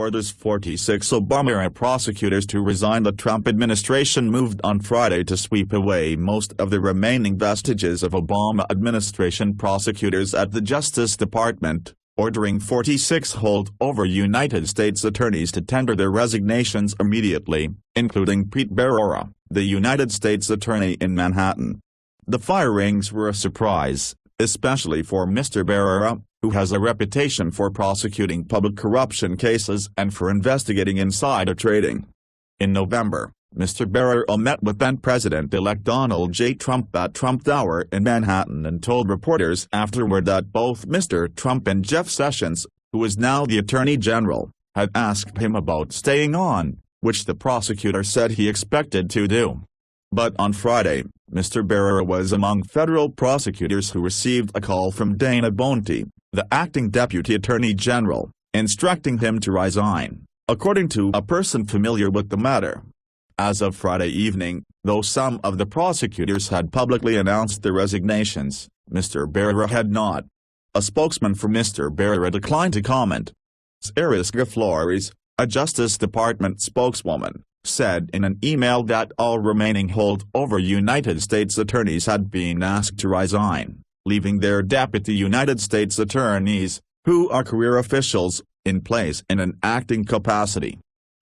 orders 46 Obama-era prosecutors to resign. The Trump administration moved on Friday to sweep away most of the remaining vestiges of Obama administration prosecutors at the Justice Department, ordering 46 holdover United States attorneys to tender their resignations immediately, including Pete Barrera, the United States Attorney in Manhattan. The firings were a surprise, especially for Mr. Barrera, who has a reputation for prosecuting public corruption cases and for investigating insider trading. In November, Mr. Barrera met with then-President-elect Donald J. Trump at Trump Tower in Manhattan and told reporters afterward that both Mr. Trump and Jeff Sessions, who is now the Attorney General, had asked him about staying on, which the prosecutor said he expected to do. But on Friday, Mr. Barrera was among federal prosecutors who received a call from Dana Boente, the acting Deputy Attorney General, instructing him to resign, according to a person familiar with the matter. As of Friday evening, though some of the prosecutors had publicly announced their resignations, Mr. Barrera had not. A spokesman for Mr. Barrera declined to comment. Eriska Flores, a Justice Department spokeswoman, said in an email that all remaining holdover United States attorneys had been asked to resign, leaving their deputy United States attorneys, who are career officials, in place in an acting capacity.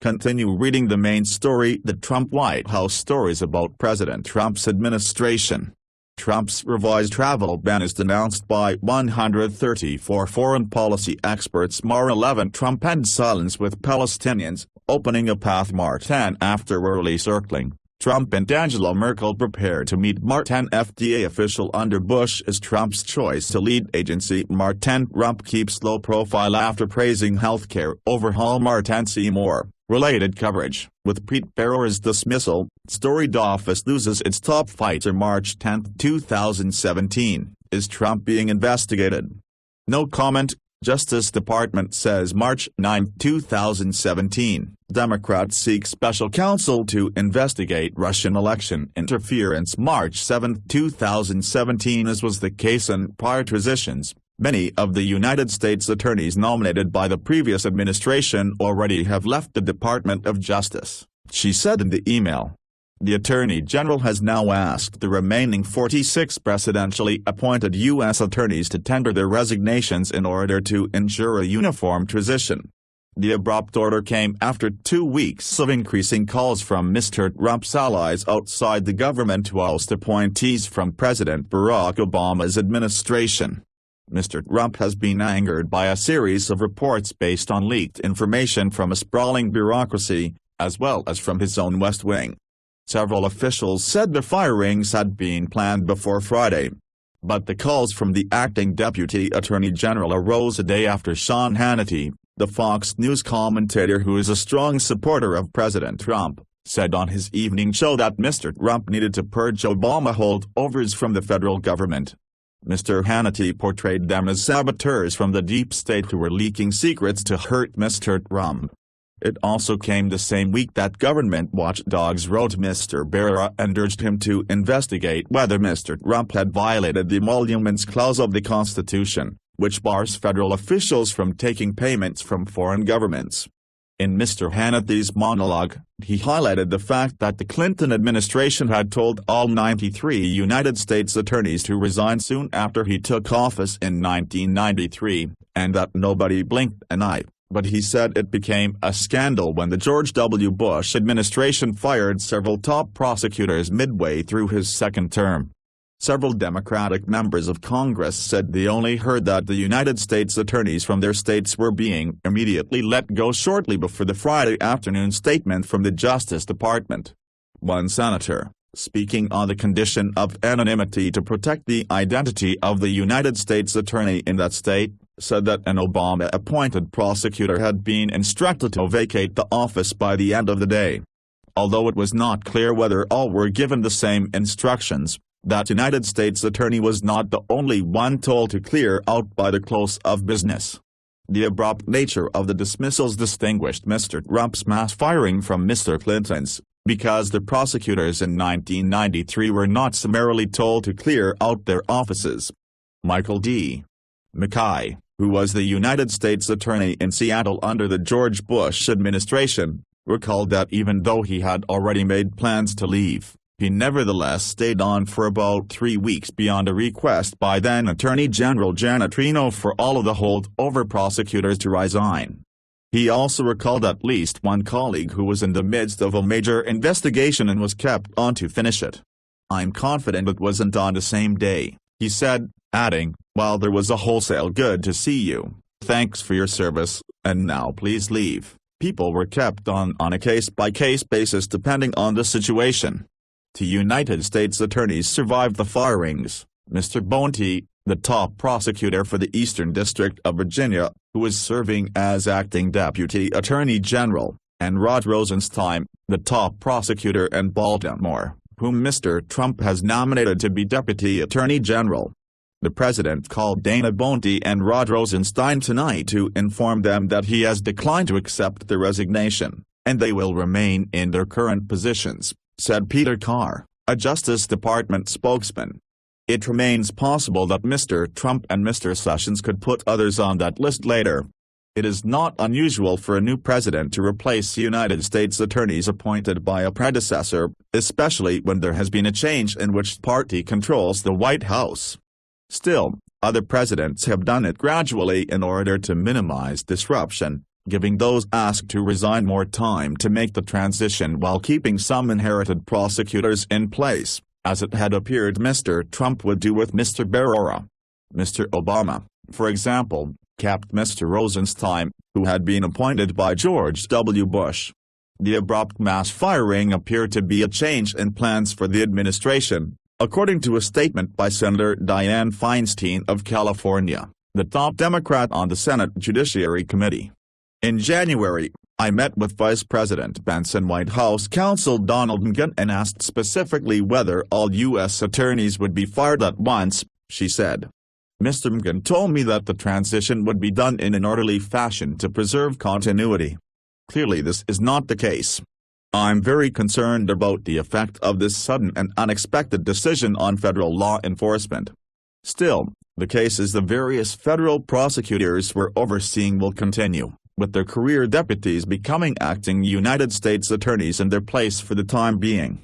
Continue reading the main story. The Trump White House stories about President Trump's administration. Trump's revised travel ban is denounced by 134 foreign policy experts. Mar 11 Trump ends silence with Palestinians, opening a path. Mar 10 After early circling, Trump and Angela Merkel prepare to meet. Mar 10 FDA official under Bush is Trump's choice to lead agency. Mar 10 Trump keeps low profile after praising healthcare overhaul. Mar 10 See more related coverage. With Pete Barrera's dismissal, storied office loses its top fighter. March 10, 2017, is Trump being investigated? No comment. Justice Department says March 9, 2017, Democrats seek special counsel to investigate Russian election interference. March 7, 2017 As was the case in prior transitions, many of the United States attorneys nominated by the previous administration already have left the Department of Justice, she said in the email. The Attorney General has now asked the remaining 46 presidentially appointed U.S. attorneys to tender their resignations in order to ensure a uniform transition. The abrupt order came after 2 weeks of increasing calls from Mr. Trump's allies outside the government to oust appointees from President Barack Obama's administration. Mr. Trump has been angered by a series of reports based on leaked information from a sprawling bureaucracy, as well as from his own West Wing. Several officials said the firings had been planned before Friday. But the calls from the acting Deputy Attorney General arose a day after Sean Hannity, the Fox News commentator who is a strong supporter of President Trump, said on his evening show that Mr. Trump needed to purge Obama holdovers from the federal government. Mr. Hannity portrayed them as saboteurs from the deep state who were leaking secrets to hurt Mr. Trump. It also came the same week that government watchdogs wrote Mr. Barrera and urged him to investigate whether Mr. Trump had violated the Emoluments Clause of the Constitution, which bars federal officials from taking payments from foreign governments. In Mr. Hannity's monologue, he highlighted the fact that the Clinton administration had told all 93 United States attorneys to resign soon after he took office in 1993, and that nobody blinked an eye. But he said it became a scandal when the George W. Bush administration fired several top prosecutors midway through his second term. Several Democratic members of Congress said they only heard that the United States attorneys from their states were being immediately let go shortly before the Friday afternoon statement from the Justice Department. One senator, speaking on the condition of anonymity to protect the identity of the United States attorney in that state, said that an Obama-appointed prosecutor had been instructed to vacate the office by the end of the day. Although it was not clear whether all were given the same instructions, that United States attorney was not the only one told to clear out by the close of business. The abrupt nature of the dismissals distinguished Mr. Trump's mass firing from Mr. Clinton's, because the prosecutors in 1993 were not summarily told to clear out their offices. Michael D. McKay, who was the United States Attorney in Seattle under the George Bush administration, recalled that even though he had already made plans to leave, he nevertheless stayed on for about 3 weeks beyond a request by then Attorney General Janet Reno for all of the holdover prosecutors to resign. He also recalled at least one colleague who was in the midst of a major investigation and was kept on to finish it. "I'm confident it wasn't on the same day," he said, adding, "While there was a wholesale good to see you, thanks for your service, and now please leave, people were kept on a case-by-case basis depending on the situation." 2 United States attorneys survived the firings: Mr. Bounty, the top prosecutor for the Eastern District of Virginia, who was serving as acting Deputy Attorney General, and Rod Rosenstein, the top prosecutor in Baltimore, whom Mr. Trump has nominated to be Deputy Attorney General. The president called Dana Bounty and Rod Rosenstein tonight to inform them that he has declined to accept the resignation, and they will remain in their current positions, said Peter Carr, a Justice Department spokesman. It remains possible that Mr. Trump and Mr. Sessions could put others on that list later. It is not unusual for a new president to replace United States attorneys appointed by a predecessor, especially when there has been a change in which party controls the White House. Still, other presidents have done it gradually in order to minimize disruption, giving those asked to resign more time to make the transition while keeping some inherited prosecutors in place, as it had appeared Mr. Trump would do with Mr. Barrera. Mr. Obama, for example, kept Mr. Rosenstein, who had been appointed by George W. Bush. The abrupt mass firing appeared to be a change in plans for the administration, according to a statement by Senator Dianne Feinstein of California, the top Democrat on the Senate Judiciary Committee. "In January, I met with Vice President Pence and White House counsel Donald Mcgahn and asked specifically whether all U.S. attorneys would be fired at once," she said. "Mr. Mcgahn told me that the transition would be done in an orderly fashion to preserve continuity. Clearly this is not the case. I'm very concerned about the effect of this sudden and unexpected decision on federal law enforcement. Still, the cases the various federal prosecutors were overseeing will continue, with their career deputies becoming acting United States attorneys in their place for the time being.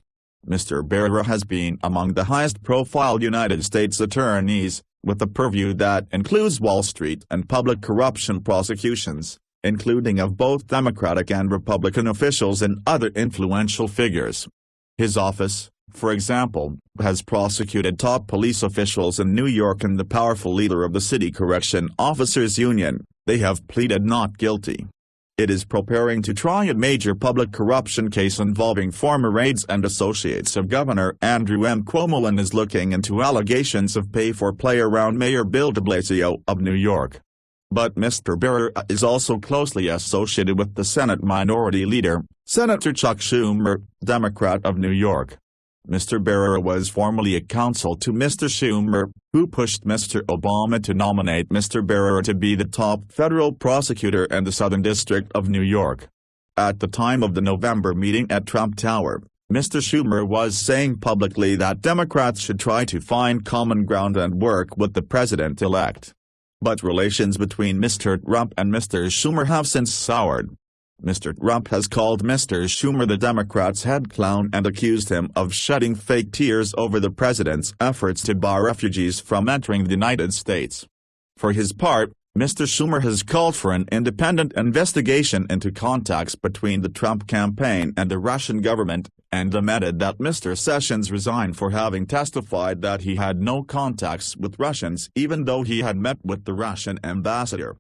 Mr. Barrera has been among the highest-profile United States attorneys, with a purview that includes Wall Street and public corruption prosecutions, including of both Democratic and Republican officials and other influential figures. His office, for example, has prosecuted top police officials in New York and the powerful leader of the City Correction Officers Union. They have pleaded not guilty. It is preparing to try a major public corruption case involving former aides and associates of Governor Andrew M. Cuomo and is looking into allegations of pay-for-play around Mayor Bill de Blasio of New York. But Mr. Barrera is also closely associated with the Senate Minority Leader, Senator Chuck Schumer, Democrat of New York. Mr. Barrera was formerly a counsel to Mr. Schumer, who pushed Mr. Obama to nominate Mr. Barrera to be the top federal prosecutor in the Southern District of New York. At the time of the November meeting at Trump Tower, Mr. Schumer was saying publicly that Democrats should try to find common ground and work with the president-elect. But relations between Mr. Trump and Mr. Schumer have since soured. Mr. Trump has called Mr. Schumer the Democrats' head clown and accused him of shedding fake tears over the president's efforts to bar refugees from entering the United States. For his part, Mr. Schumer has called for an independent investigation into contacts between the Trump campaign and the Russian government, and lamented that Mr. Sessions resigned for having testified that he had no contacts with Russians even though he had met with the Russian ambassador.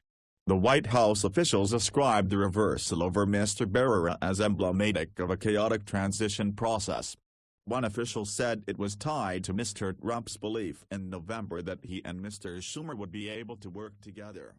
The White House officials ascribed the reversal over Mr. Barrera as emblematic of a chaotic transition process. One official said it was tied to Mr. Trump's belief in November that he and Mr. Schumer would be able to work together.